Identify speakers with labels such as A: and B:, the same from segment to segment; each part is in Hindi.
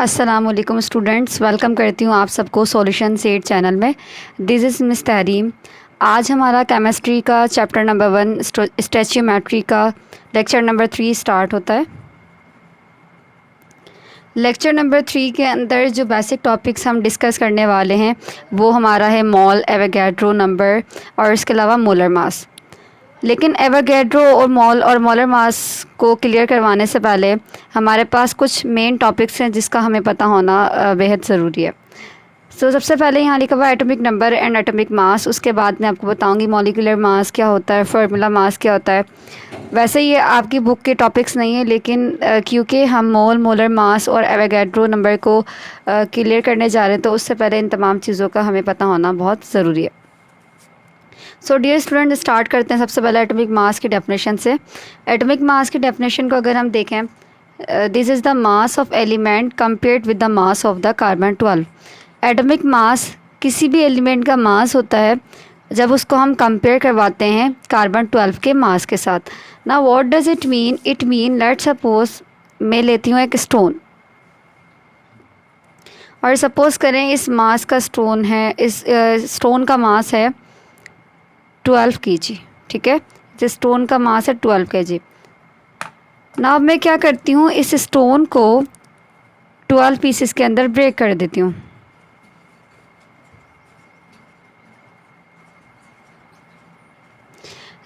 A: अस्सलामुअलैकुम स्टूडेंट्स, वेलकम करती हूँ आप सबको सॉल्यूशन सेट चैनल में। This is miss Tahreem. आज हमारा केमिस्ट्री का चैप्टर नंबर 1 स्टोइचियोमेट्री का लेक्चर नंबर 3 स्टार्ट होता है। लेक्चर नंबर 3 के अंदर जो बेसिक टॉपिक्स हम डिस्कस करने वाले हैं वो हमारा है मोल, एवोगैड्रो नंबर और इसके अलावा मोलर मास। लेकिन एवोगैड्रो और मोल और मोलर मास को क्लियर करवाने से पहले हमारे पास कुछ मेन टॉपिक्स हैं जिसका हमें पता होना बेहद ज़रूरी है। सबसे पहले यहाँ लिखा हुआ atomic number and atomic mass. उसके बाद मैं आपको बताऊँगी मॉलिक्यूलर मास क्या होता है, फार्मूला मास क्या होता है। वैसे ये आपकी बुक के टॉपिक्स नहीं है, लेकिन क्योंकि हम मोल, मोलर मास और एवोगैड्रो नंबर को क्लियर करने जा रहे हैं तो उससे पहले इन तमाम चीज़ों का हमें पता होना बहुत ज़रूरी है। सो डियर स्टूडेंट, स्टार्ट करते हैं सबसे पहले एटॉमिक मास की डेफिनेशन से। एटॉमिक मास की डेफिनेशन को अगर हम देखें, this is the mass of element compared with the mass of the carbon 12। Atomic mass किसी भी एलिमेंट का मास होता है जब उसको हम कंपेयर करवाते हैं कार्बन 12 के मास के साथ। ना what does it mean? It mean let's suppose मैं लेती हूँ एक स्टोन और सपोज़ करें इस मास का स्टोन है, इस स्टोन का मास है 12 kg। ठीक है, जिस स्टोन का मास है 12 kg। ना अब मैं क्या करती हूँ, इस स्टोन को 12 पीसेस के अंदर ब्रेक कर देती हूँ।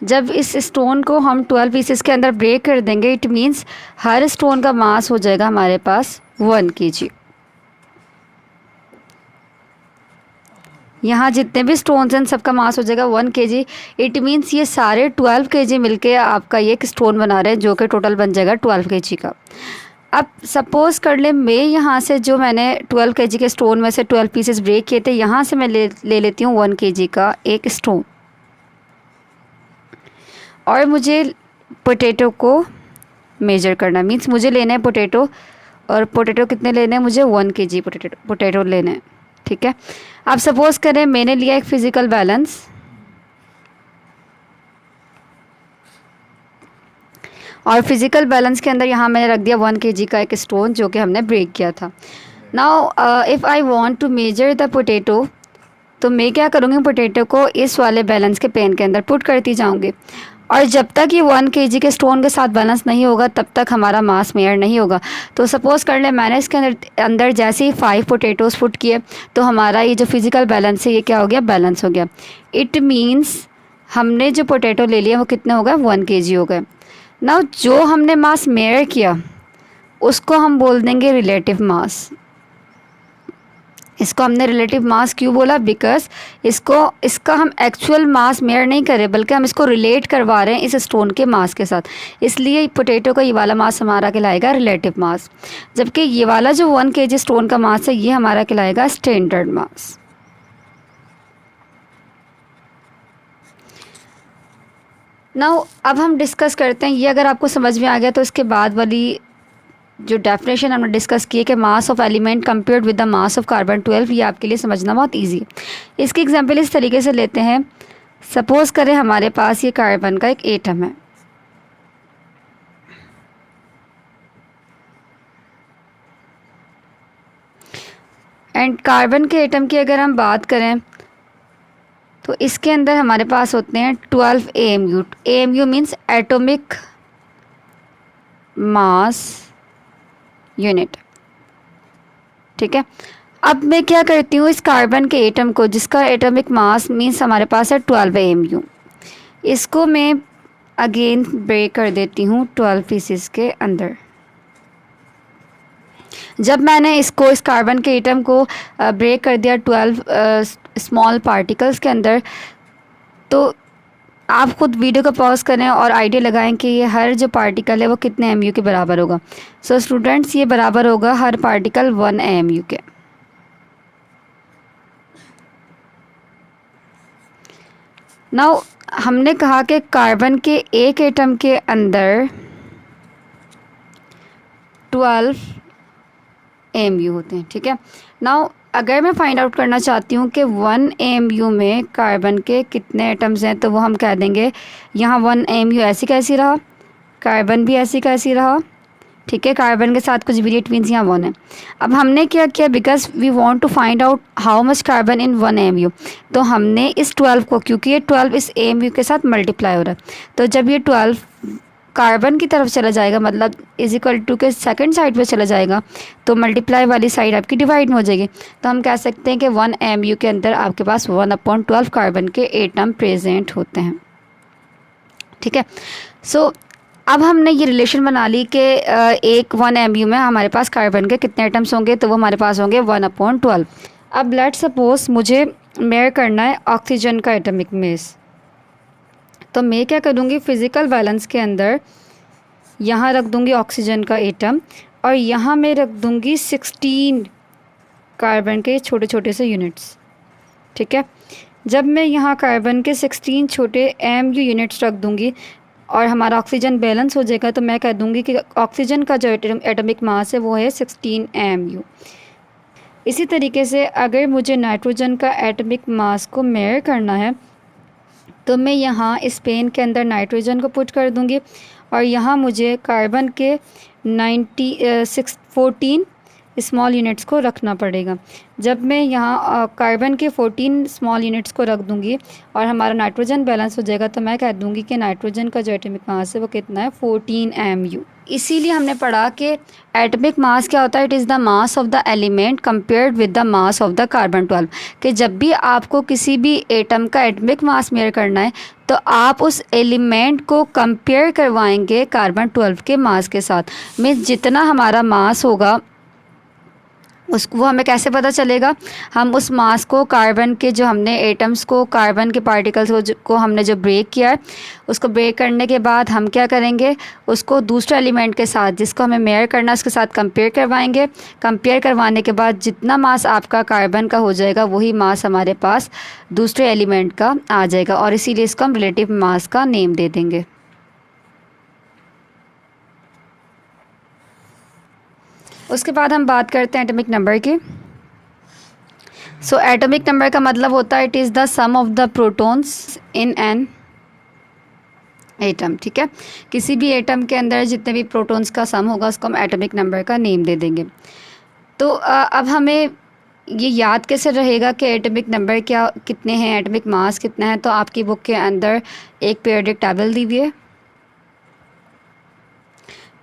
A: जब इस स्टोन को हम 12 पीसेस के अंदर ब्रेक कर देंगे, इट मीन्स हर स्टोन का मास हो जाएगा हमारे पास 1 kg। यहाँ जितने भी स्टोन्स हैं सबका मास हो जाएगा 1 kg। इट मीन्स ये सारे 12 kg मिलके आपका ये एक स्टोन बना रहे हैं जो कि टोटल बन जाएगा 12 kg का। अब सपोज़ कर ले मैं यहाँ से जो मैंने 12 kg के स्टोन में से 12 पीसेस ब्रेक किए थे, यहाँ से मैं ले लेती हूँ 1 kg का एक स्टोन और मुझे पोटैटो को मेजर करना। मीन्स मुझे लेना है पोटैटो, और पोटैटो कितने लेने हैं मुझे? 1 kg पोटैटो लेने हैं। ठीक है, अब सपोज़ करें मैंने लिया एक फ़िज़िकल बैलेंस और फिज़िकल बैलेंस के अंदर यहाँ मैंने रख दिया 1 kg का एक स्टोन जो कि हमने ब्रेक किया था। Now if I want to measure the potato, तो मैं क्या करूँगी, पोटैटो को इस वाले बैलेंस के पेन के अंदर पुट करती जाऊँगी और जब तक ये 1 kg के स्टोन के साथ बैलेंस नहीं होगा तब तक हमारा मास मेजर नहीं होगा। तो सपोज़ कर ले मैंने इसके अंदर जैसे ही 5 पोटैटोज़ पुट किए तो हमारा ये जो फिज़िकल बैलेंस है ये क्या हो गया? बैलेंस हो गया। इट मीन्स हमने जो पोटैटो ले लिया वो कितने हो गए? 1 kg हो गए। ना जो हमने मास मेजर किया उसको हम बोल देंगे रिलेटिव मास। इसको हमने रिलेटिव मास क्यों बोला? बिकॉज इसका हम एक्चुअल मास मेजर नहीं कर रहे बल्कि हम इसको रिलेट करवा रहे हैं इस स्टोन के मास के साथ। इसलिए पोटैटो का ये वाला मास हमारा कहलाएगा रिलेटिव मास, जबकि ये वाला जो 1 kg स्टोन का मास है ये हमारा कहलाएगा स्टैंडर्ड मास। नाउ अब हम डिस्कस करते हैं, ये अगर आपको समझ में आ गया तो इसके बाद वाली जो डेफिनेशन हमने डिस्कस की है कि mass of element compared with the mass of carbon 12, ये आपके लिए समझना बहुत इजी है। इसकी एग्जांपल इस तरीके से लेते हैं। सपोज़ करें हमारे पास ये कार्बन का एक एटम है एंड कार्बन के एटम की अगर हम बात करें तो इसके अंदर हमारे पास होते हैं 12 AMU। AMU means atomic mass unit. ठीक है, अब मैं क्या करती हूँ, इस कार्बन के एटम को जिसका एटॉमिक मास मीन्स हमारे पास है 12 AMU, इसको मैं अगेन ब्रेक कर देती हूँ 12 पीसेस के अंदर। जब मैंने इस कार्बन के एटम को ब्रेक कर दिया 12 स्मॉल पार्टिकल्स के अंदर, तो आप खुद वीडियो को पॉज करें और आइडिया लगाएं कि ये हर जो पार्टिकल है वो कितने AMU के बराबर होगा। सो स्टूडेंट्स, ये बराबर होगा हर पार्टिकल 1 AMU के। नाउ हमने कहा कि कार्बन के एक एटम के अंदर 12 AMU होते हैं। ठीक है, नाउ अगर मैं फाइंड आउट करना चाहती हूँ कि 1 AMU में कार्बन के कितने एटम्स हैं, तो वो हम कह देंगे यहाँ 1 AMU ऐसी कैसी रहा, कार्बन भी ऐसी कैसी रहा, ठीक है, कार्बन के साथ कुछ भी नहीं, इट मीन्स यहाँ 1 है। अब हमने क्या किया, because we want to find out how much carbon in 1 AMU, तो हमने इस 12 को, क्योंकि ये 12 इस AMU के साथ मल्टीप्लाई हो रहा है, तो जब ये 12 कार्बन की तरफ चला जाएगा, मतलब इज इक्वल टू के सेकंड साइड पे चला जाएगा, तो मल्टीप्लाई वाली साइड आपकी डिवाइड में हो जाएगी। तो हम कह सकते हैं कि 1 AMU के अंदर आपके पास 1/12 कार्बन के एटम प्रेजेंट होते हैं। ठीक है, सो अब हमने ये रिलेशन बना ली कि एक 1 AMU में हमारे पास कार्बन के कितने एटम्स होंगे, तो वो हमारे पास होंगे 1/12। अब लेट्स सपोज मुझे मेयर करना है ऑक्सीजन का एटमिक मेस, तो मैं क्या करूँगी, फ़िज़िकल बैलेंस के अंदर यहाँ रख दूँगी ऑक्सीजन का एटम, और यहाँ मैं रख दूँगी 16 कार्बन के छोटे छोटे से यूनिट्स। ठीक है, जब मैं यहाँ कार्बन के 16 छोटे AMU यूनिट्स रख दूँगी और हमारा ऑक्सीजन बैलेंस हो जाएगा, तो मैं कह दूँगी कि ऑक्सीजन का जो एटमिक मास है वो है 16 AMU। इसी तरीके से अगर मुझे नाइट्रोजन का एटमिक मास को मेयर करना है, तो मैं यहाँ इस पेन के अंदर नाइट्रोजन को पुट कर दूँगी, और यहाँ मुझे कार्बन के 14 स्मॉल यूनिट्स को रखना पड़ेगा। जब मैं यहाँ कार्बन के 14 स्मॉल यूनिट्स को रख दूँगी और हमारा नाइट्रोजन बैलेंस हो जाएगा, तो मैं कह दूँगी कि नाइट्रोजन का जो एटमिक मास है वो कितना है, 14 AMU। इसीलिए हमने पढ़ा कि एटमिक मास क्या होता है, it is the mass of the element compared with the mass of the carbon 12, कि जब भी आपको किसी भी एटम का एटमिक मास मेयर करना है, तो आप उस एलिमेंट को कंपेयर करवाएंगे कार्बन 12 के मास के साथ। मीन्स जितना हमारा मास होगा वो हमें कैसे पता चलेगा, हम उस मास को कार्बन के जो हमने एटम्स को, कार्बन के पार्टिकल्स को हमने जो ब्रेक किया है, उसको ब्रेक करने के बाद हम क्या करेंगे, उसको दूसरे एलिमेंट के साथ जिसको हमें मेयर करना है उसके साथ कंपेयर करवाएंगे। कंपेयर करवाने के बाद जितना मास आपका कार्बन का हो जाएगा, वही मास हमारे पास दूसरे एलिमेंट का आ जाएगा, और इसीलिए इसको हम रिलेटिव मास का नेम दे देंगे। उसके बाद हम बात करते हैं एटॉमिक नंबर की। सो एटॉमिक नंबर का मतलब होता है it is the sum of the protons in an atom. ठीक है, किसी भी एटम के अंदर जितने भी प्रोटॉन्स का सम होगा उसको हम एटॉमिक नंबर का नेम दे देंगे। तो अब हमें ये याद कैसे रहेगा कि एटॉमिक नंबर क्या कितने हैं, एटॉमिक मास कितना है। तो आपकी बुक के अंदर एक पीरियोडिक टेबल दी हुई है।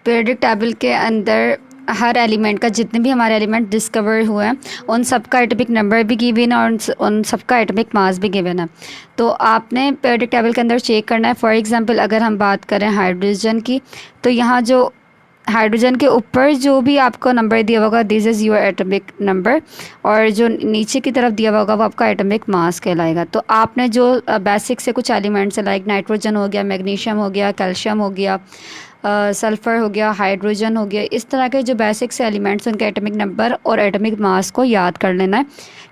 A: पीरियोडिक टेबल के अंदर हर एलिमेंट का, जितने भी हमारे एलिमेंट डिस्कवर हुए हैं उन सब का एटॉमिक नंबर भी गिवन है और उन सब का एटॉमिक मास भी गिवन है। तो आपने पीरियोडिक टेबल के अंदर चेक करना है। फॉर एग्जांपल अगर हम बात करें हाइड्रोजन की, तो यहाँ जो हाइड्रोजन के ऊपर जो भी आपको नंबर दिया होगा this is your atomic number, और जो नीचे की तरफ दिया होगा वो आपका एटॉमिक मास कहलाएगा। तो आपने जो बेसिक से कुछ एलिमेंट्स है, लाइक नाइट्रोजन हो गया, मैग्नीशियम हो गया, कैल्शियम हो गया, सल्फ़र हो गया, हाइड्रोजन हो गया, इस तरह के जो बेसिक से एलिमेंट्स उनके एटॉमिक नंबर और एटॉमिक मास को याद कर लेना है,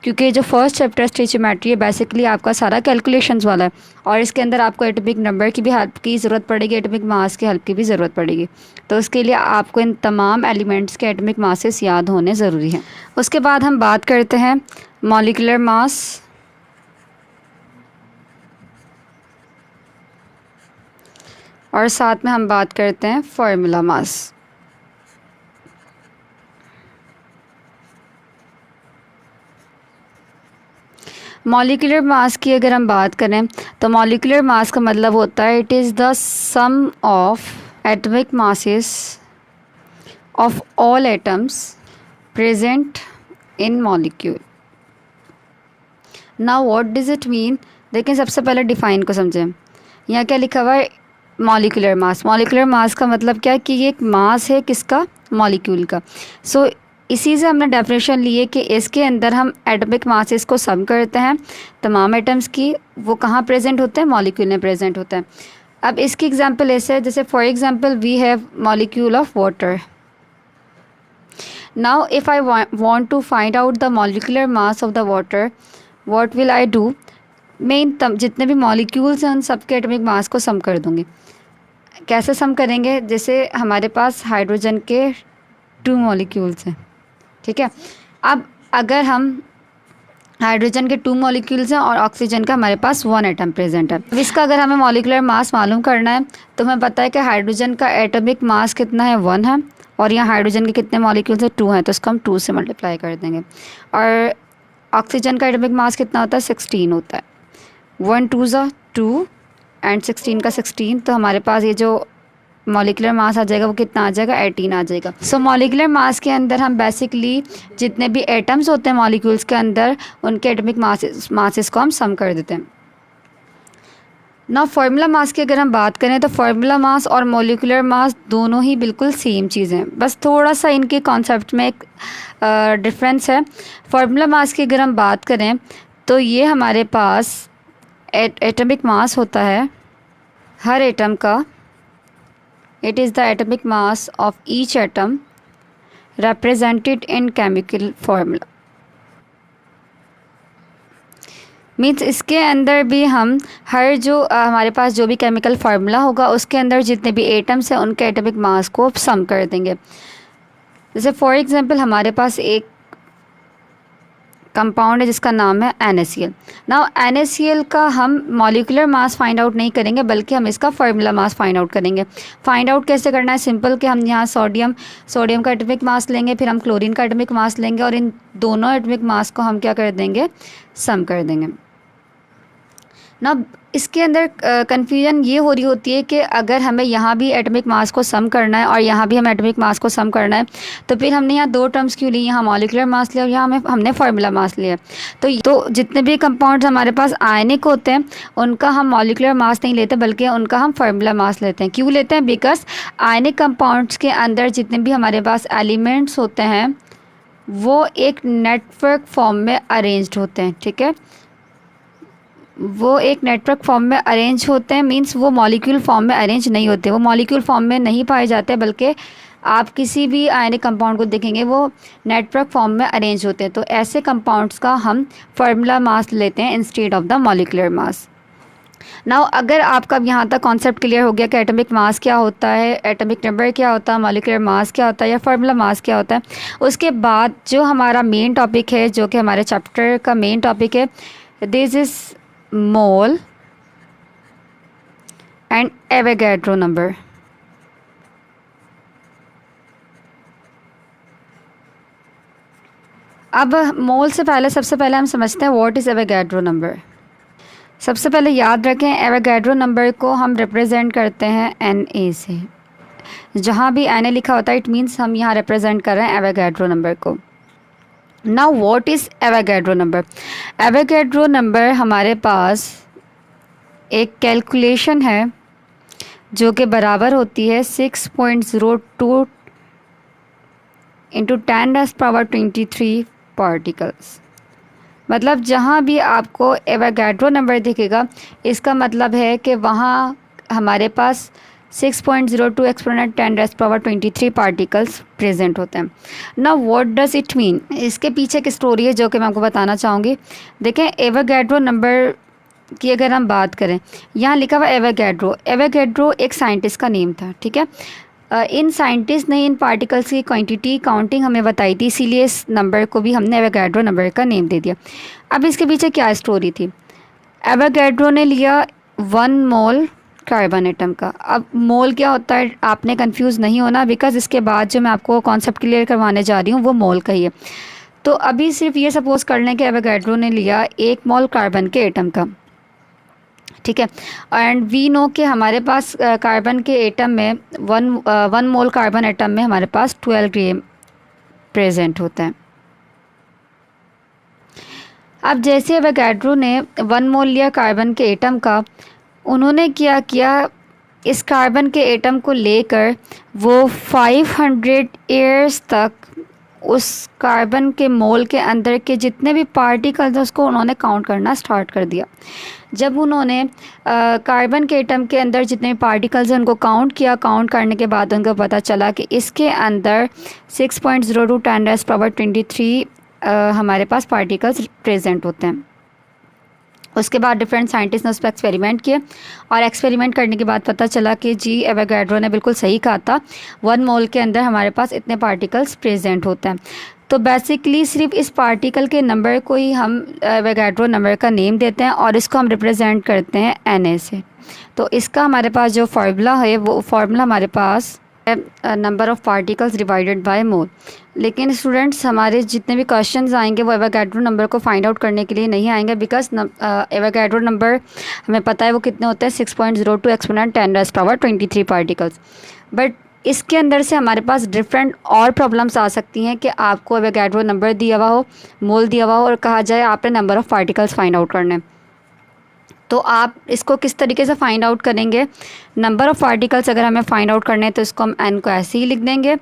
A: क्योंकि जो फर्स्ट चैप्टर स्टोइचियोमेट्री है बेसिकली आपका सारा कैलकुलेशंस वाला है, और इसके अंदर आपको एटॉमिक नंबर की भी हेल्प की ज़रूरत पड़ेगी, एटॉमिक मास की हेल्प की भी ज़रूरत पड़ेगी। तो उसके लिए आपको इन तमाम एलिमेंट्स के एटॉमिक मासेस याद होने ज़रूरी हैं। उसके बाद हम बात करते हैं मॉलिक्यूलर मास। और साथ में हम बात करते हैं फार्मूला मास। मॉलिक्यूलर मास की अगर हम बात करें तो मॉलिक्यूलर मास का मतलब होता है it is the sum of atomic masses of all atoms present in molecule. Now what does it mean, देखें सबसे पहले डिफाइन को समझें। यहाँ क्या लिखा हुआ है, मॉलिक्यूलर मास। मॉलिक्यूलर मास का मतलब क्या है कि ये एक मास है किसका, मॉलिक्यूल का। सो इसी से हमने डेफिनेशन ली है कि इसके अंदर हम एटॉमिक मासेस को सम करते हैं तमाम एटम्स की, वो कहाँ प्रेजेंट होते हैं, मॉलिक्यूल में प्रेजेंट होते हैं। अब इसकी एग्जांपल ऐसे है, जैसे for example we have molecule of water. Now if I want to find out the molecular mass of the water, what will I do, मैं इन जितने भी मॉलिक्यूल्स हैं उन सबके एटॉमिक मास को सम कर दूँगी। कैसे सम करेंगे, जैसे हमारे पास हाइड्रोजन के 2 मॉलिक्यूल्स हैं, ठीक है। अब अगर हम हाइड्रोजन के 2 मॉलिक्यूल्स हैं और ऑक्सीजन का हमारे पास 1 एटम प्रेजेंट है। इसका अगर हमें मॉलिक्यूलर मास मालूम करना है तो हमें पता है कि हाइड्रोजन का एटॉमिक मास कितना है, 1 है, और यहाँ हाइड्रोजन के कितने मॉलिक्यूल्स है, 2 हैं, तो इसको हम 2 से मल्टीप्लाई कर देंगे। और ऑक्सीजन का एटॉमिक मास कितना होता है, 16 होता है। 1 2 ज़ा 2 एंड 16 का 16, तो हमारे पास ये जो मॉलिकुलर मास आ जाएगा वो कितना आ जाएगा, 18 आ जाएगा। सो मॉलिकुलर मास के अंदर हम बेसिकली जितने भी एटम्स होते हैं मॉलिक्यूल्स के अंदर, उनके एटॉमिक मासेस को हम सम कर देते हैं। ना फार्मूला मास की अगर हम बात करें तो फार्मूला मास और मॉलिकुलर मास दोनों ही बिल्कुल सेम चीज़ें हैं, बस थोड़ा सा इनके कॉन्सेप्ट में एक डिफरेंस है। फार्मूला मास की अगर हम बात करें तो ये हमारे पास एटॉमिक मास होता है हर एटम का। It is the atomic mass of each atom represented in chemical formula। Means इसके अंदर भी हम हर जो हमारे पास जो भी केमिकल फार्मूला होगा उसके अंदर जितने भी एटम्स हैं उनके एटॉमिक मास को सम कर देंगे। जैसे फॉर एग्जांपल हमारे पास एक कंपाउंड है जिसका नाम है NaCl। नाउ NaCl का हम मॉलिकुलर मास फाइंड आउट नहीं करेंगे बल्कि हम इसका फार्मूला मास फाइंड आउट करेंगे। फाइंड आउट कैसे करना है, सिंपल कि हम यहाँ सोडियम का एटॉमिक मास लेंगे, फिर हम क्लोरीन का एटॉमिक मास लेंगे और इन दोनों एटॉमिक मास को हम क्या कर देंगे, सम कर देंगे ना। इसके अंदर कन्फ्यूजन ये हो रही होती है कि अगर हमें यहाँ भी एटॉमिक मास को सम करना है और यहाँ भी हमें एटॉमिक मास को सम करना है तो फिर हमने यहाँ 2 टर्म्स क्यों ली, यहाँ मॉलिकुलर मास लिया और यहाँ हमने फार्मूला मास लिया। तो जितने भी कंपाउंड्स हमारे पास आयनिक होते हैं उनका हम मॉलिकुलर मास नहीं लेते बल्कि उनका हम फार्मूला मास लेते हैं। क्यों लेते हैं, बिकॉज आयनिक कंपाउंड्स के अंदर जितने भी हमारे पास एलिमेंट्स होते हैं वो एक नेटवर्क फॉर्म में अरेंज्ड होते हैं। ठीक है, वो एक नेटवर्क फॉर्म में अरेंज होते हैं, मींस वो मॉलिक्यूल फॉर्म में अरेंज नहीं होते, वो मॉलिक्यूल फॉर्म में नहीं पाए जाते बल्कि आप किसी भी आयनिक कंपाउंड को देखेंगे वो नेटवर्क फॉर्म में अरेंज होते हैं। तो ऐसे कंपाउंड्स का हम फार्मूला मास लेते हैं instead of the molecular mass. Now अगर आपका यहाँ तक कॉन्सेप्ट क्लियर हो गया कि एटॉमिक मास क्या होता है, एटॉमिक नंबर क्या होता है, मॉलिकुलर मास क्या होता है या फार्मूला मास क्या होता है, उसके बाद जो हमारा मेन टॉपिक है जो कि हमारे चैप्टर का मेन टॉपिक है, this is mole and Avogadro number. अब मोल से पहले सबसे पहले हम समझते हैं व्हाट इज़ एवोगैड्रो नंबर। सबसे पहले याद रखें एवोगैड्रो नंबर को हम रिप्रेजेंट करते हैं Na से। जहाँ भी Na लिखा होता है इट मीन्स हम यहाँ रिप्रेजेंट कर रहे हैं एवोगैड्रो नंबर को। Now what is Avogadro number. Avogadro number हमारे पास एक कैलकुलेशन है जो कि बराबर होती है 6.02 इंटू 10⁻23 पार्टिकल्स। मतलब जहाँ भी आपको एवोगैड्रो नंबर दिखेगा इसका मतलब है कि वहाँ हमारे पास 6.02 एक्सपोनेंट 10⁻23 पार्टिकल्स प्रेजेंट होते हैं। Now what does it mean, इसके पीछे एक स्टोरी है जो कि मैं आपको बताना चाहूँगी। देखें एवोगैड्रो नंबर की अगर हम बात करें, यहाँ लिखा हुआ एवोगैड्रो। एवोगैड्रो एक साइंटिस्ट का नेम था। ठीक है, इन साइंटिस्ट ने इन पार्टिकल्स की क्वांटिटी काउंटिंग हमें बताई थी, इसीलिए इस नंबर को भी हमने एवोगैड्रो नंबर का नेम दे दिया। अब इसके पीछे क्या स्टोरी थी, एवोगैड्रो ने लिया 1 मोल कार्बन एटम का। अब मोल क्या होता है आपने कंफ्यूज नहीं होना, बिकॉज इसके बाद जो मैं आपको कॉन्सेप्ट क्लियर करवाने जा रही हूँ वो मोल का ही है। तो अभी सिर्फ ये सपोज कर लें कि एवोगैड्रो ने लिया 1 मोल कार्बन के एटम का। ठीक है, एंड वी नो कि हमारे पास कार्बन के एटम में 1 मोल कार्बन एटम में हमारे पास 12 ग्राम प्रेजेंट होते हैं। अब जैसे एवोगैड्रो ने 1 मोल लिया कार्बन के एटम का, उन्होंने क्या किया, इस कार्बन के एटम को लेकर वो 500 ईयर्स तक उस कार्बन के मोल के अंदर के जितने भी पार्टिकल्स हैं उसको उन्होंने काउंट करना स्टार्ट कर दिया। जब उन्होंने कार्बन के एटम के अंदर जितने भी पार्टिकल्स हैं उनको काउंट किया, काउंट करने के बाद उनको पता चला कि इसके अंदर 6.02 10⁻23 हमारे पास पार्टिकल्स प्रेजेंट होते हैं। उसके बाद डिफरेंट साइंटिस्ट ने उस पर एक्सपेरिमेंट किए और एक्सपेरिमेंट करने के बाद पता चला कि जी एवोगैड्रो ने बिल्कुल सही कहा था, 1 मोल के अंदर हमारे पास इतने पार्टिकल्स प्रेजेंट होते हैं। तो बेसिकली सिर्फ इस पार्टिकल के नंबर को ही हम एवोगैड्रो नंबर का नेम देते हैं और इसको हम रिप्रेजेंट करते हैं Na से। तो इसका हमारे पास जो फार्मूला है वो फार्मूला हमारे पास number of particles divided by mole. लेकिन स्टूडेंट्स हमारे जितने भी क्वेश्चंस आएंगे वो एवोगाड्रो नंबर को फाइंड आउट करने के लिए नहीं आएंगे, बिकॉज एवोगाड्रो नंबर हमें पता है वो कितने होते हैं, 6.02 एक्सपोनेंट 10⁻23 पार्टिकल्स। बट इसके अंदर से हमारे पास डिफरेंट और प्रॉब्लम्स आ सकती हैं कि आपको एवोगाड्रो नंबर दिया हुआ हो, मोल दिया हुआ हो और कहा जाए आपने number of particles find out करने। तो आप इसको किस तरीके से फाइंड आउट करेंगे? नंबर ऑफ़ पार्टिकल्स अगर हमें फाइंड आउट करने हैं तो इसको हम एन को ऐसे ही लिख देंगे।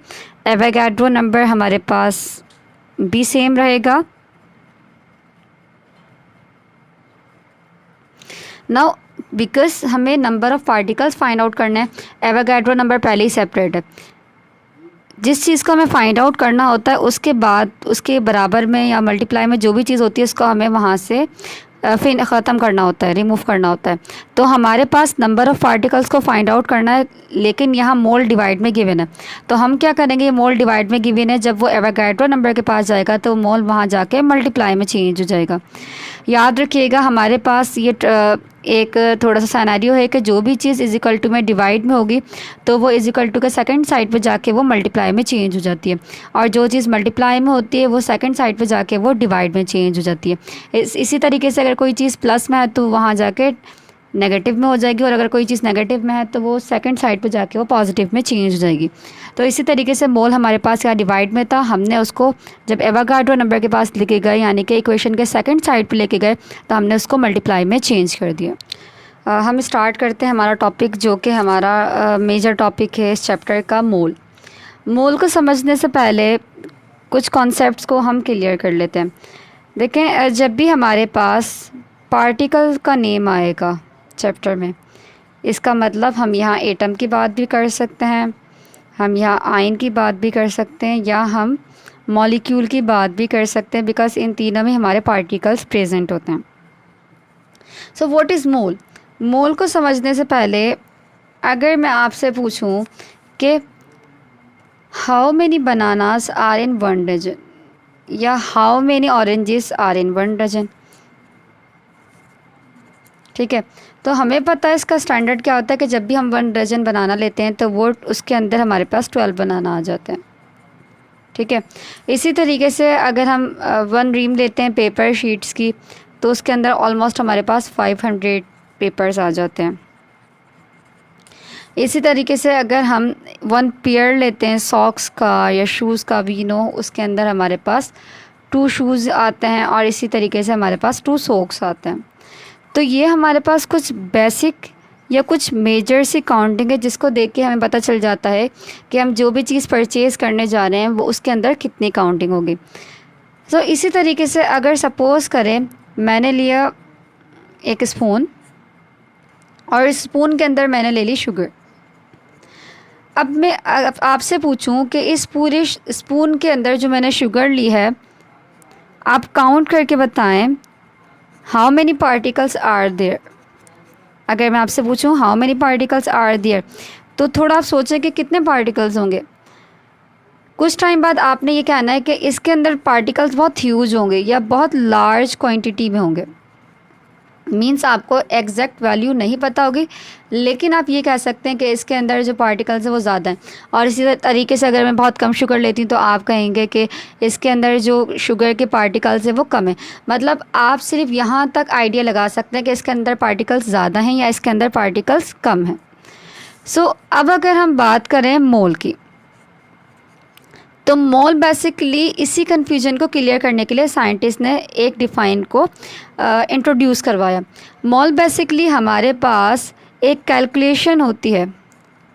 A: एवोगाड्रो नंबर हमारे पास भी सेम रहेगा। नाउ बिकॉज हमें number of particles find out करना है, एवोगाड्रो नंबर पहले ही सेपरेट है। जिस चीज़ को हमें फाइंड आउट करना होता है उसके बाद उसके बराबर में या मल्टीप्लाई में जो भी चीज़ होती है उसको हमें वहाँ से फिर ख़त्म करना होता है, रिमूव करना होता है। तो हमारे पास नंबर ऑफ़ पार्टिकल्स को फाइंड आउट करना है, लेकिन यहाँ मोल डिवाइड में गिवन है। तो हम क्या करेंगे, मोल डिवाइड में गिवन है, जब वो एवोगाड्रो नंबर के पास जाएगा तो मोल वहाँ जाके मल्टीप्लाई में चेंज हो जाएगा। याद रखिएगा हमारे पास ये एक थोड़ा सा सिनेरियो है कि जो भी चीज़ इज इक्वल टू में डिवाइड में होगी तो वो इज इक्वल टू के सेकंड साइड पे जाके वो मल्टीप्लाई में चेंज हो जाती है, और जो चीज़ मल्टीप्लाई में होती है वो सेकंड साइड पे जाके वो डिवाइड में चेंज हो जाती है। इसी तरीके से अगर कोई चीज़ प्लस में है तो वहाँ जाके नेगेटिव में हो जाएगी, और अगर कोई चीज़ नेगेटिव में है तो वो सेकंड साइड पे जाके वो पॉजिटिव में चेंज हो जाएगी। तो इसी तरीके से मोल हमारे पास यहाँ डिवाइड में था, हमने उसको जब एवोगाड्रो नंबर के पास लेके गए यानी कि इक्वेशन के सेकंड साइड पे लेके गए तो हमने उसको मल्टीप्लाई में चेंज कर दिया। हम स्टार्ट करते हैं हमारा टॉपिक, जो कि हमारा मेजर टॉपिक है इस चैप्टर का, मोल। मोल को समझने से पहले कुछ कॉन्सेप्ट्स को हम क्लियर कर लेते हैं। देखें, जब भी हमारे पास पार्टिकल का नेम आएगा चैप्टर में, इसका मतलब हम यहाँ एटम की बात भी कर सकते हैं, हम यहाँ आयन की बात भी कर सकते हैं, या हम मॉलिक्यूल की बात भी कर सकते हैं, बिकॉज इन तीनों में हमारे पार्टिकल्स प्रेजेंट होते हैं। सो व्हाट इज़ मोल? मोल को समझने से पहले अगर मैं आपसे पूछूं कि how many bananas are in 1 dozen, या how many oranges are in 1 dozen, ठीक है, तो हमें पता है इसका स्टैंडर्ड क्या होता है कि जब भी हम 1 डजन बनाना लेते हैं तो वो उसके अंदर हमारे पास 12 बनाना आ जाते हैं, ठीक है। इसी तरीके से अगर हम 1 रीम लेते हैं पेपर शीट्स की तो उसके अंदर ऑलमोस्ट हमारे पास 500 पेपर्स आ जाते हैं। इसी तरीके से अगर हम 1 पेयर लेते हैं सॉक्स का या शूज़ का, वी नो उसके अंदर हमारे पास 2 शूज़ आते हैं, और इसी तरीके से हमारे पास 2 सॉक्स आते हैं। तो ये हमारे पास कुछ बेसिक या कुछ मेजर सी काउंटिंग है जिसको देख के हमें पता चल जाता है कि हम जो भी चीज़ परचेज़ करने जा रहे हैं वो उसके अंदर कितनी काउंटिंग होगी। तो इसी तरीके से अगर सपोज़ करें मैंने लिया एक स्पून और इस स्पून के अंदर मैंने ले ली शुगर। अब मैं आपसे पूछूं कि इस पूरे स्पून के अंदर जो मैंने शुगर ली है, आप काउंट करके बताएं how many particles are there. अगर मैं आपसे पूछूं how many particles are there, तो थोड़ा आप सोचें कि कितने पार्टिकल्स होंगे। कुछ टाइम बाद आपने ये कहना है कि इसके अंदर पार्टिकल्स बहुत ह्यूज होंगे या बहुत लार्ज क्वांटिटी में होंगे। मींस आपको एग्जैक्ट वैल्यू नहीं पता होगी, लेकिन आप ये कह सकते हैं कि इसके अंदर जो पार्टिकल्स हैं वो ज़्यादा हैं। और इसी तरीके से अगर मैं बहुत कम शुगर लेती हूँ तो आप कहेंगे कि इसके अंदर जो शुगर के पार्टिकल्स हैं वो कम है। मतलब आप सिर्फ यहाँ तक आइडिया लगा सकते हैं कि इसके अंदर पार्टिकल्स ज़्यादा हैं या इसके अंदर पार्टिकल्स कम हैं। सो अब अगर हम बात करें मोल की, तो मोल बेसिकली इसी कन्फ्यूजन को क्लियर करने के लिए साइंटिस्ट ने एक डिफ़ाइन को इंट्रोड्यूस करवाया। मोल बेसिकली हमारे पास एक कैलकुलेशन होती है।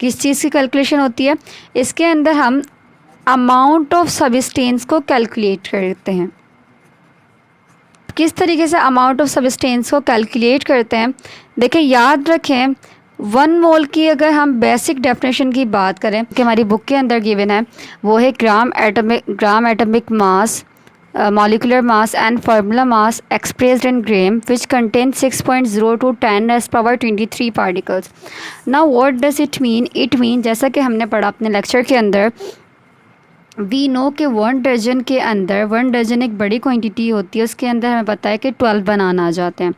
A: किस चीज़ की कैलकुलेशन होती है? इसके अंदर हम अमाउंट ऑफ सब्सटेंस को कैलकुलेट करते हैं। किस तरीके से अमाउंट ऑफ सब्सटेंस को कैलकुलेट करते हैं? देखें, याद रखें 1 मोल की अगर हम बेसिक डेफिनेशन की बात करें कि हमारी बुक के अंदर गिवन है, वो है gram atomic mass, molecular mass and formula mass expressed in gram which contains 6.02 10⁻23 particles. Now what does it mean? It means जैसा कि हमने पढ़ा अपने लेक्चर के अंदर, वी नो कि 1 डजन के अंदर 1 डजन एक बड़ी क्वांटिटी होती है, उसके अंदर हमें पता है कि 12 बनाना आ जाते हैं।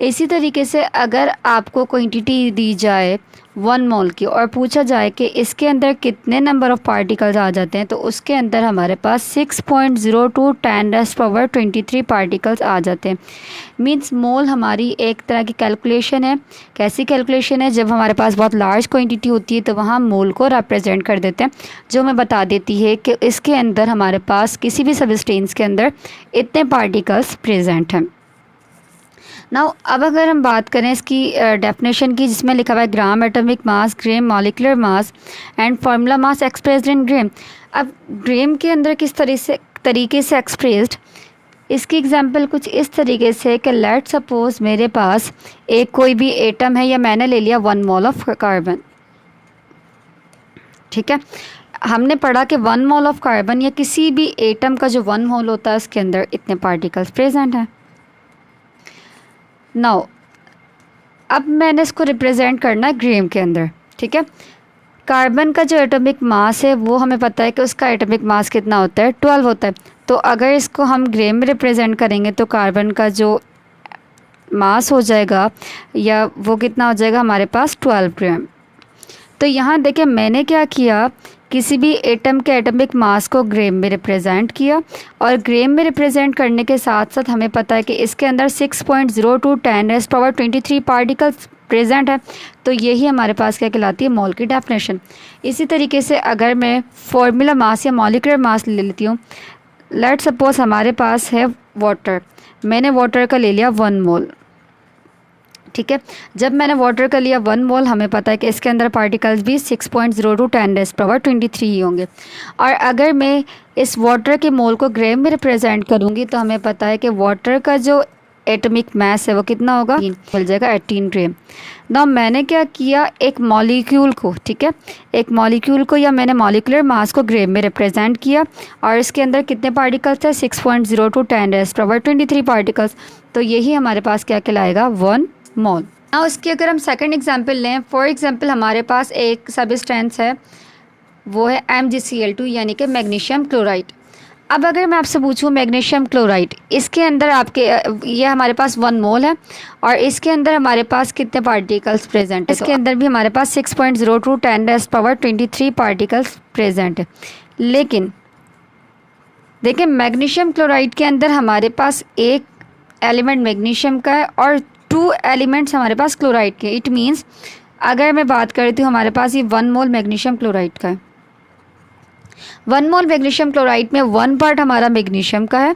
A: इसी तरीके से अगर आपको क्वांटिटी दी जाए 1 मोल की और पूछा जाए कि इसके अंदर कितने नंबर ऑफ़ पार्टिकल्स आ जाते हैं, तो उसके अंदर हमारे पास 6.02 10⁻23 पार्टिकल्स आ जाते हैं। मींस मोल हमारी एक तरह की कैलकुलेशन है। कैसी कैलकुलेशन है? जब हमारे पास बहुत लार्ज क्वांटिटी होती है तो वहाँ मोल को रिप्रेजेंट कर देते हैं, जो हमें बता देती है कि इसके अंदर हमारे पास किसी भी सबस्टेंस के अंदर इतने पार्टिकल्स प्रेजेंट हैं। नाउ अब अगर हम बात करें इसकी डेफिनेशन की, जिसमें लिखा हुआ है gram atomic mass, gram molecular mass and formula mass expressed in gram. अब ग्राम के अंदर किस तरीके से एक्सप्रेस्ड, इसकी एग्जांपल कुछ इस तरीके से कि लेट सपोज मेरे पास एक कोई भी एटम है या मैंने ले लिया 1 मोल ऑफ कार्बन। ठीक है, हमने पढ़ा कि 1 मोल ऑफ कार्बन या किसी भी एटम का जो 1 मोल होता है उसके अंदर इतने पार्टिकल्स प्रेजेंट हैं। नाउ अब मैंने इसको रिप्रेजेंट करना है ग्राम के अंदर। ठीक है, कार्बन का जो एटॉमिक मास है वो हमें पता है कि उसका एटॉमिक मास कितना होता है, 12 होता है। तो अगर इसको हम ग्राम में रिप्रेजेंट करेंगे तो कार्बन का जो मास हो जाएगा या वो कितना हो जाएगा हमारे पास 12 ग्राम। तो यहाँ देखिए मैंने क्या किया, किसी भी एटम के एटॉमिक मास को ग्राम में रिप्रेजेंट किया, और ग्राम में रिप्रेजेंट करने के साथ साथ हमें पता है कि इसके अंदर 6.02 10⁻23 पार्टिकल्स प्रेजेंट है। तो यही हमारे पास क्या कहलाती है, मोल की डेफिनेशन। इसी तरीके से अगर मैं फार्मूला मास या मॉलिक्यूलर मास ले लेती हूँ, लेट सपोज हमारे पास है वाटर, मैंने वाटर का ले लिया 1 मोल। ठीक है, जब मैंने वाटर का लिया 1 मोल, हमें पता है कि इसके अंदर पार्टिकल्स भी 6.02 10⁻23 ही होंगे। और अगर मैं इस वाटर के मोल को ग्राम में रिप्रेजेंट करूँगी तो हमें पता है कि वाटर का जो एटॉमिक मास है वो कितना होगा, मिल जाएगा 18 ग्राम। ना मैंने क्या किया, एक मॉलिक्यूल को, ठीक है, एक मॉलिक्यूल को या मैंने मॉलिक्यूलर मास को ग्राम में रिप्रेजेंट किया, और इसके अंदर कितने पार्टिकल्स हैं, 6.02 10⁻23 पार्टिकल्स। तो यही हमारे पास क्या कहलाएगा, 1 मोल। ना उसकी अगर हम सेकंड एग्जांपल लें, फॉर एग्जांपल हमारे पास एक सब्सटेंस है, वो है MgCl2 यानी कि मैग्नीशियम क्लोराइड। अब अगर मैं आपसे पूछूं मैग्नीशियम क्लोराइड, इसके अंदर आपके ये हमारे पास 1 मोल है और इसके अंदर हमारे पास कितने पार्टिकल्स प्रेजेंट है, इसके अंदर भी हमारे पास 6.02 10⁻23 पार्टिकल्स प्रेजेंट है। लेकिन देखिए मैग्नीशियम क्लोराइड के अंदर हमारे पास एक एलिमेंट मैग्नीशियम का है और 2 एलिमेंट्स हमारे पास क्लोराइड के। इट मीन्स अगर मैं बात करती हूँ हमारे पास ये 1 मोल मैग्नीशियम क्लोराइड का है। 1 मोल मैग्नीशियम क्लोराइड में 1 पार्ट हमारा मैग्नीशियम का है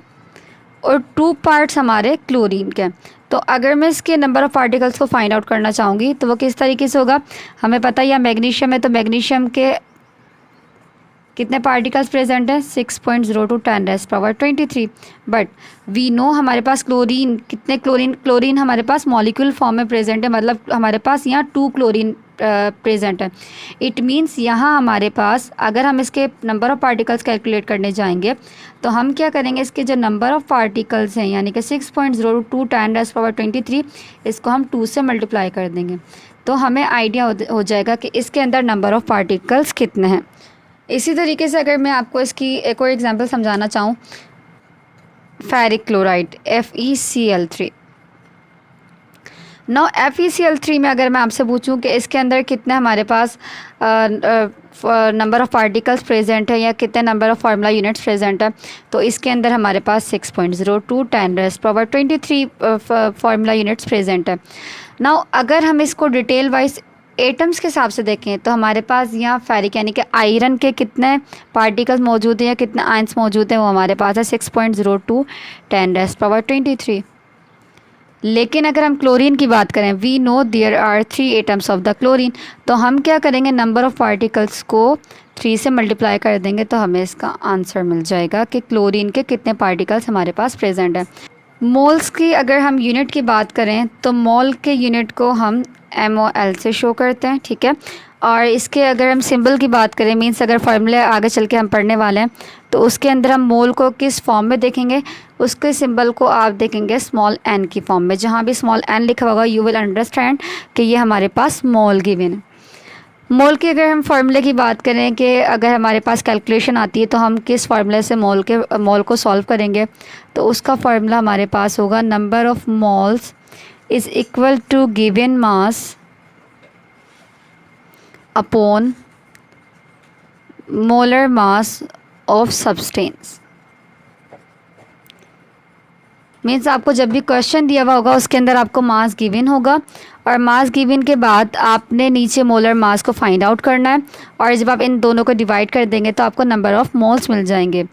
A: और 2 पार्ट्स हमारे क्लोरीन के हैं। तो अगर मैं इसके नंबर ऑफ़ पार्टिकल्स को फाइंड आउट करना चाहूँगी तो वो किस तरीके से होगा, हमें पता है यह मैग्नीशियम है तो मैग्नीशियम के कितने पार्टिकल्स प्रेजेंट हैं, 6.02 10⁻23। बट वी नो हमारे पास क्लोरीन कितने, क्लोरीन हमारे पास मॉलिक्यूल फॉर्म में प्रेजेंट है, मतलब हमारे पास यहाँ 2 क्लोरीन प्रेजेंट है। इट मीन्स यहाँ हमारे पास अगर हम इसके नंबर ऑफ़ पार्टिकल्स कैलकुलेट करने जाएंगे तो हम क्या करेंगे, इसके जो नंबर ऑफ़ पार्टिकल्स हैं यानी कि 6.02 10⁻23 इसको हम 2 से मल्टीप्लाई कर देंगे तो हमें आइडिया हो जाएगा कि इसके अंदर नंबर ऑफ़ पार्टिकल्स कितने हैं। इसी तरीके से अगर मैं आपको इसकी एक और एग्जांपल समझाना चाहूँ, ferric chloride FeCl3। No FeCl3 में अगर मैं आपसे पूछूं कि इसके अंदर कितने हमारे पास नंबर ऑफ़ पार्टिकल्स प्रेजेंट है या कितने number of formula units present है, तो इसके अंदर हमारे पास 6.02 10⁻23 फार्मूला यूनिट्स प्रेजेंट है। नाउ अगर हम इसको डिटेल वाइज एटम्स के हिसाब से देखें तो हमारे पास यहाँ फेरिक यानी कि आयरन के कितने पार्टिकल्स मौजूद हैं या कितने आयंस मौजूद हैं, वो हमारे पास है 6.02 10⁻23। लेकिन अगर हम क्लोरीन की बात करें, we know there are 3 atoms of the chlorine, तो हम क्या करेंगे, नंबर ऑफ़ पार्टिकल्स को 3 से मल्टीप्लाई कर देंगे तो हमें इसका आंसर मिल जाएगा कि क्लोरीन के कितने पार्टिकल्स हमारे पास प्रेजेंट हैं। मोल्स की अगर हम यूनिट की बात करें तो मोल के यूनिट को हम MOL से शो करते हैं, ठीक है। और इसके अगर हम सिंबल की बात करें, मींस अगर फार्मूले आगे चल के हम पढ़ने वाले हैं तो उसके अंदर हम मोल को किस फॉर्म में देखेंगे, उसके सिंबल को आप देखेंगे स्मॉल n की फॉर्म में। जहाँ भी स्मॉल n लिखा होगा यू विल अंडरस्टैंड कि ये हमारे पास मोल गिवन है। मोल के अगर हम फार्मूले की बात करें कि अगर हमारे पास कैलकुलेशन आती है तो हम किस फार्मूले से मोल को सॉल्व करेंगे, तो उसका फार्मूला हमारे पास होगा number of moles is equal to given mass upon molar mass of substance. Means आपको जब भी क्वेश्चन दिया हुआ होगा उसके अंदर आपको मास गिवन होगा और मास गिवन के बाद आपने नीचे मोलर मास को फाइंड आउट करना है और जब आप इन दोनों को डिवाइड कर देंगे तो आपको नंबर ऑफ़ मोल्स मिल जाएंगे।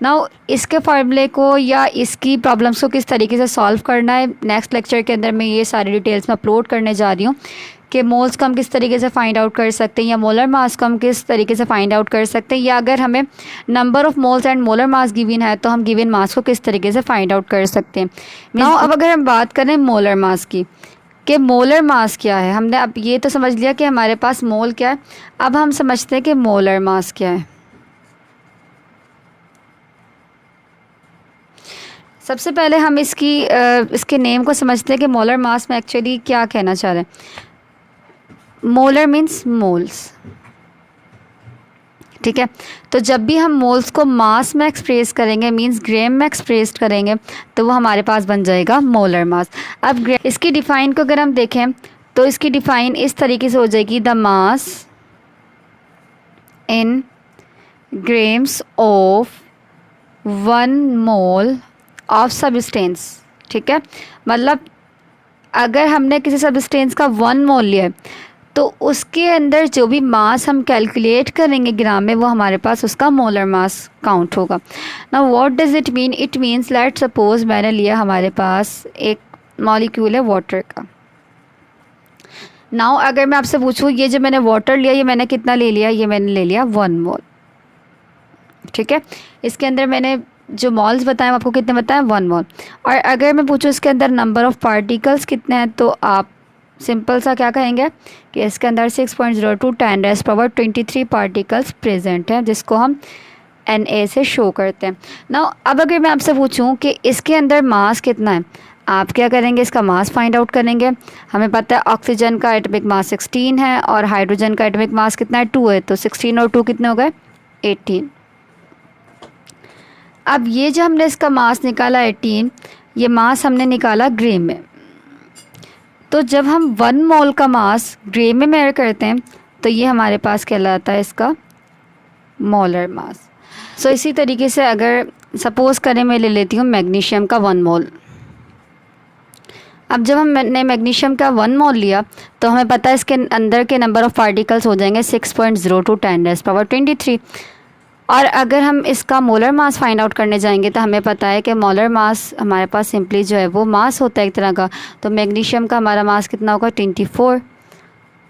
A: नाउ इसके फार्मूले को या इसकी प्रॉब्लम्स को किस तरीके से सॉल्व करना है नेक्स्ट लेक्चर के अंदर मैं ये सारी डिटेल्स में अपलोड करने जा रही हूँ कि मोल्स को हम किस तरीके से फाइंड आउट कर सकते हैं या मोलर मास को हम किस तरीके से फाइंड आउट कर सकते हैं, या अगर हमें number of moles and molar mass given है तो हम गिवन मास को किस तरीके से फाइंड आउट कर सकते हैं। नाउ अब अगर हम बात करें मोलर मास की कि मोलर मास क्या है, हमने अब ये तो समझ लिया कि हमारे पास मोल क्या है, अब हम समझते हैं कि मोलर मास क्या है। सबसे पहले हम इसके नेम को समझते हैं कि मोलर मास में एक्चुअली क्या कहना चाह रहे हैं। मोलर मीन्स मोल्स, ठीक है। तो जब भी हम मोल्स को मास में एक्सप्रेस करेंगे मींस ग्राम में एक्सप्रेस करेंगे तो वो हमारे पास बन जाएगा मोलर मास। अब इसकी डिफ़ाइन को अगर हम देखें तो इसकी डिफ़ाइन इस तरीके से हो जाएगी the mass in grams of 1 mole of substance, ठीक है। मतलब अगर हमने किसी सब्सटेंस का 1 मोल लिया है तो उसके अंदर जो भी मास हम कैलकुलेट करेंगे ग्राम में वो हमारे पास उसका मोलर मास काउंट होगा। ना what does it mean, it means let suppose मैंने लिया हमारे पास एक मॉलिक्यूल है वाटर का। नाउ अगर मैं आपसे पूछूं ये जो मैंने वाटर लिया ये मैंने कितना ले लिया, ये मैंने ले लिया 1 मोल, ठीक है। इसके अंदर मैंने जो मॉल्स बताए आपको कितने बताए 1 मोल। और अगर मैं पूछूं इसके अंदर नंबर ऑफ़ पार्टिकल्स कितने हैं तो आप सिंपल सा क्या कहेंगे कि इसके अंदर 6.02 10⁻23 पार्टिकल्स प्रेजेंट हैं जिसको हम Na से शो करते हैं। ना अब अगर मैं आपसे पूछूं कि इसके अंदर मास कितना है, आप क्या करेंगे इसका मास फाइंड आउट करेंगे। हमें पता है ऑक्सीजन का एटॉमिक मास 16 है और हाइड्रोजन का एटॉमिक मास कितना है 2 है, तो 16 और 2 कितने हो गए 18। अब ये जो हमने इसका मास निकाला 18, ये मास हमने निकाला ग्राम में। तो जब हम 1 मोल का मास ग्राम में मेजर करते हैं तो ये हमारे पास कहलाता है इसका मोलर मास। सो इसी तरीके से अगर सपोज़ करें मैं ले लेती हूँ मैग्नीशियम का 1 मोल। अब जब हमने मैग्नीशियम का 1 मोल लिया तो हमें पता है इसके अंदर के नंबर ऑफ़ पार्टिकल्स हो जाएंगे 6.02 10⁻23। और अगर हम इसका मोलर मास फाइंड आउट करने जाएंगे तो हमें पता है कि मोलर मास हमारे पास सिंपली जो है वो मास होता है एक तरह का। तो मैग्नीशियम का हमारा मास कितना होगा 24।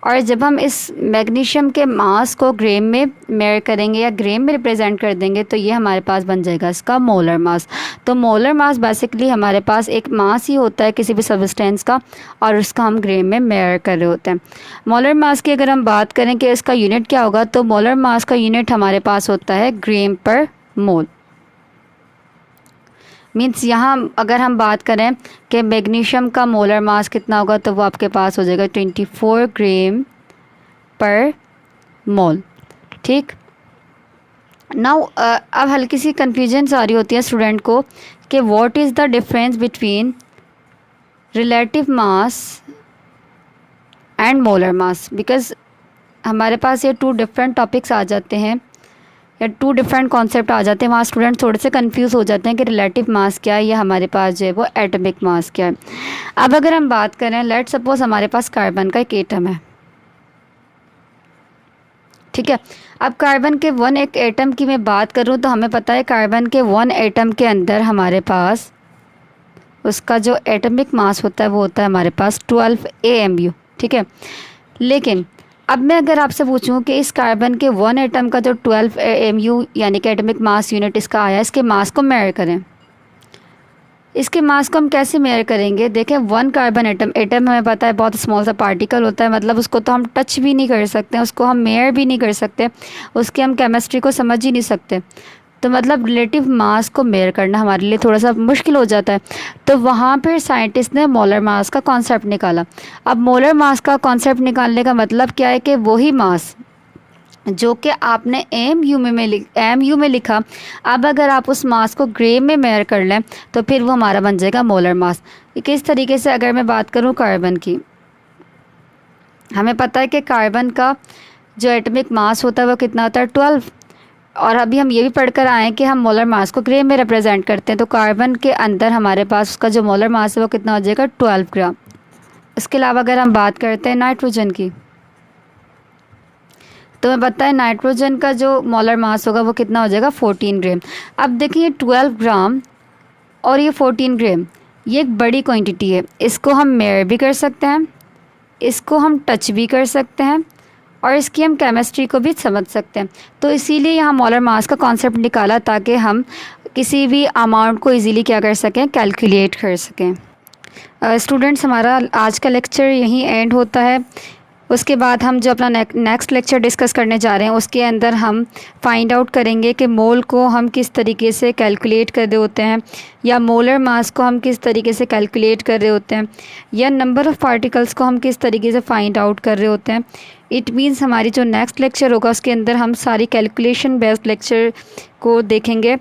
A: और जब हम इस मैग्नीशियम के मास को ग्राम में मेजर करेंगे या ग्राम में रिप्रेजेंट कर देंगे तो ये हमारे पास बन जाएगा इसका मोलर मास। तो मोलर मास बेसिकली हमारे पास एक मास ही होता है किसी भी सब्सटेंस का और उसका हम ग्राम में मेजर कर रहे होते हैं। मोलर मास की अगर हम बात करें कि इसका यूनिट क्या होगा तो मोलर मास का यूनिट हमारे पास होता है ग्राम पर मोल। मीन्स यहाँ अगर हम बात करें कि मैग्नीशियम का मोलर मास कितना होगा तो वो आपके पास हो जाएगा 24 ग्राम पर मोल, ठीक। नाउ अब हल्की सी कन्फ्यूजन आ रही होती है स्टूडेंट को कि what is the difference between relative mass and molar mass, because हमारे पास ये 2 डिफरेंट टॉपिक्स आ जाते हैं या 2 डिफरेंट कॉन्सेप्ट आ जाते हैं। वहाँ स्टूडेंट थोड़े से कंफ्यूज हो जाते हैं कि रिलेटिव मास क्या है या हमारे पास जो है वो एटॉमिक मास क्या है। अब अगर हम बात करें लेट सपोज हमारे पास कार्बन का एक एटम है, ठीक है। अब कार्बन के 1 एटम की मैं बात करूँ तो हमें पता है कार्बन के 1 एटम के अंदर हमारे पास उसका जो एटॉमिक मास होता है वो होता है हमारे पास 12 AMU, ठीक है। लेकिन अब मैं अगर आपसे पूछूं कि इस कार्बन के 1 एटम का जो 12 AMU यानी कि एटॉमिक मास यूनिट इसका आया, इसके मास को मेजर करें। इसके मास को हम कैसे मेजर करेंगे, देखें 1 कार्बन एटम हमें पता है बहुत स्मॉल सा पार्टिकल होता है, मतलब उसको तो हम टच भी नहीं कर सकते, उसको हम मेजर भी नहीं कर सकते, उसकी हम केमिस्ट्री को समझ ही नहीं सकते। तो मतलब रिलेटिव मास को मेजर करना हमारे लिए थोड़ा सा मुश्किल हो जाता है। तो वहाँ पर साइंटिस्ट ने मोलर मास का कॉन्सेप्ट निकाला। अब मोलर मास का कॉन्सेप्ट निकालने का मतलब क्या है कि वही मास जो कि आपने AMU में लिखा। अब अगर आप उस मास को ग्राम में मेजर कर लें तो फिर वो हमारा बन जाएगा मोलर मास। किस तरीके से, अगर मैं बात करूँ कार्बन की, हमें पता है कि कार्बन का जो एटॉमिक मास होता है वो कितना होता है 12, और अभी हम ये भी पढ़कर आए हैं कि हम मोलर मास को ग्राम में रिप्रेजेंट करते हैं। तो कार्बन के अंदर हमारे पास उसका जो मोलर मास है वो कितना हो जाएगा 12 ग्राम। इसके अलावा अगर हम बात करते हैं नाइट्रोजन की, तो मैं पता है नाइट्रोजन का जो मोलर मास होगा वो कितना हो जाएगा 14 ग्राम। अब देखिए 12 ग्राम और ये 14 ग्राम, ये एक बड़ी क्वांटिटी है। इसको हम मेजर भी कर सकते हैं, इसको हम टच भी कर सकते हैं, और इसकी हम केमिस्ट्री को भी समझ सकते हैं। तो इसीलिए यहाँ मोलर मास का कॉन्सेप्ट निकाला ताकि हम किसी भी अमाउंट को इजीली क्या कर सकें, कैलकुलेट कर सकें। स्टूडेंट्स, हमारा आज का लेक्चर यहीं एंड होता है। उसके बाद हम जो अपना नेक्स्ट लेक्चर डिस्कस करने जा रहे हैं उसके अंदर हम फाइंड आउट करेंगे कि मोल को हम किस तरीके से कैलकुलेट कर रहे होते हैं, या मोलर मास को हम किस तरीके से कैलकुलेट कर रहे होते हैं, या नंबर ऑफ़ पार्टिकल्स को हम किस तरीके से फाइंड आउट कर रहे होते हैं। इट मीन्स हमारी जो नेक्स्ट लेक्चर होगा उसके अंदर हम सारी कैलकुलेशन बेस्ड लेक्चर को देखेंगे।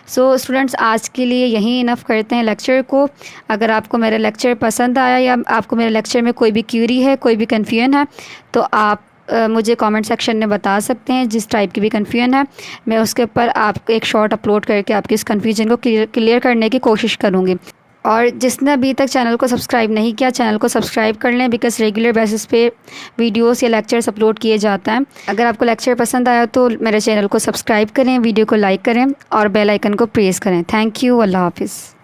A: सो स्टूडेंट्स, आज के लिए यहीं इनफ करते हैं लेक्चर को। अगर आपको मेरा लेक्चर पसंद आया या आपको मेरे लेक्चर में कोई भी क्यूरी है, कोई भी कन्फ्यूजन है, तो आप मुझे कमेंट सेक्शन में बता सकते हैं। जिस टाइप की भी कन्फ्यूजन है मैं उसके ऊपर आपको एक शॉर्ट अपलोड करके आपकी इस कन्फ्यूजन को क्लियर करने की कोशिश करूँगी। और जिसने अभी तक चैनल को सब्सक्राइब नहीं किया, चैनल को सब्सक्राइब कर लें, बिकॉज़ रेगुलर बेसिस पे वीडियोस या लेक्चर्स अपलोड किए जाते हैं। अगर आपको लेक्चर पसंद आया तो मेरे चैनल को सब्सक्राइब करें, वीडियो को लाइक करें और बेल आइकन को प्रेस करें। Thank you. अल्लाह हाफिज़।